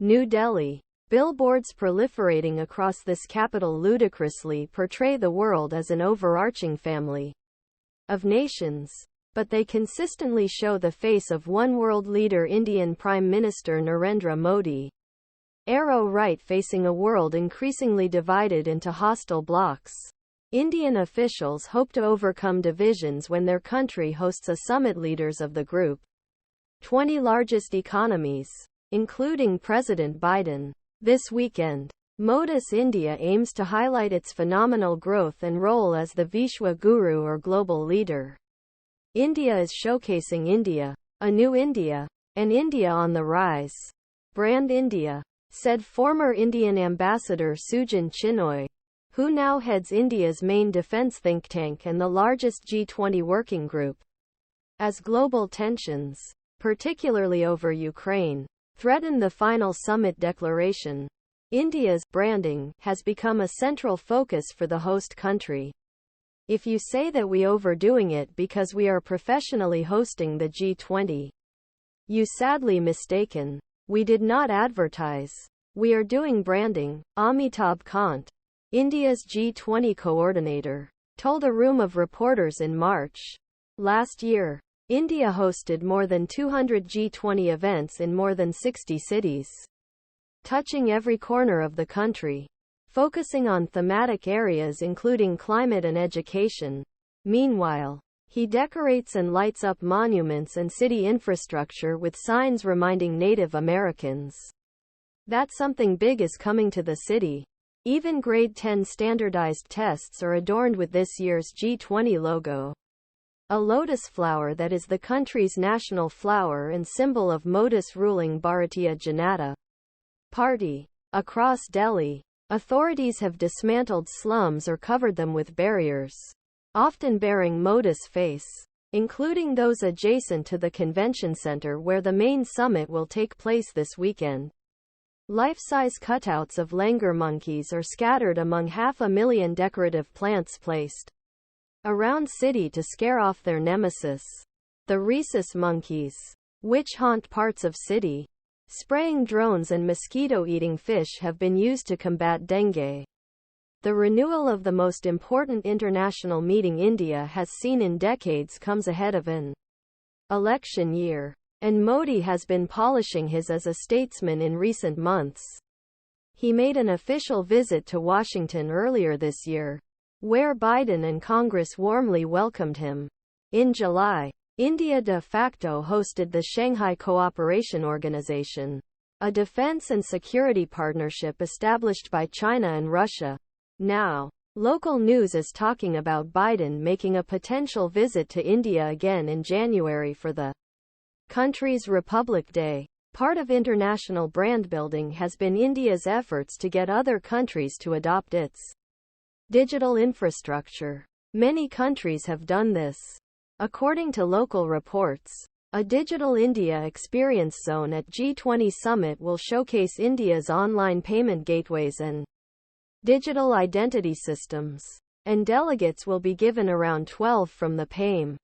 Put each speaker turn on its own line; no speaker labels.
New Delhi. Billboards proliferating across this capital ludicrously portray the world as an overarching family of nations. But they consistently show the face of one world leader, Indian Prime Minister Narendra Modi. ArrowRight facing a world increasingly divided into hostile blocs. Indian officials hope to overcome divisions when their country hosts a summit leaders of the group 20 largest economies, including President Biden. This weekend, Modi's India aims to highlight its phenomenal growth and role as the Vishwa Guru or global leader. India is showcasing India, a new India, and India on the rise. Brand India, said former Indian ambassador Sujan Chinoy, who now heads India's main defense think tank and the largest G-20 working group. As global tensions, particularly over Ukraine, threaten the final summit declaration, India's branding has become a central focus for the host country. If you say that we overdoing it because we are professionally hosting the G20, you sadly mistaken. We did not advertise. We are doing branding, Amitabh Kant, India's G20 coordinator, told a room of reporters in March. Last year, India hosted more than 200 G20 events in more than 60 cities, touching every corner of the country, focusing on thematic areas including climate and education. Meanwhile, he decorates and lights up monuments and city infrastructure with signs reminding Native Americans that something big is coming to the city. Even grade 10 standardized tests are adorned with this year's G20 logo, a lotus flower that is the country's national flower and symbol of Modi's ruling Bharatiya Janata Party. Across Delhi, authorities have dismantled slums or covered them with barriers, often bearing Modi's face, including those adjacent to the convention center where the main summit will take place this weekend. Life-size cutouts of langur monkeys are scattered among 500,000 decorative plants placed around city to scare off their nemesis, the rhesus monkeys, which haunt parts of city. Spraying drones and mosquito-eating fish have been used to combat dengue. The renewal of the most important international meeting India has seen in decades comes ahead of an election year, and Modi has been polishing his as a statesman in recent months. He made an official visit to Washington earlier this year, where Biden and Congress warmly welcomed him. In July, India de facto hosted the Shanghai Cooperation Organization, a defense and security partnership established by China and Russia. Now, local news is talking about Biden making a potential visit to India again in January for the country's Republic Day. Part of international brand building has been India's efforts to get other countries to adopt its digital infrastructure. Many countries have done this. According to local reports, a Digital India Experience Zone at G20 Summit will showcase India's online payment gateways and digital identity systems, and delegates will be given around 12 from the PAME.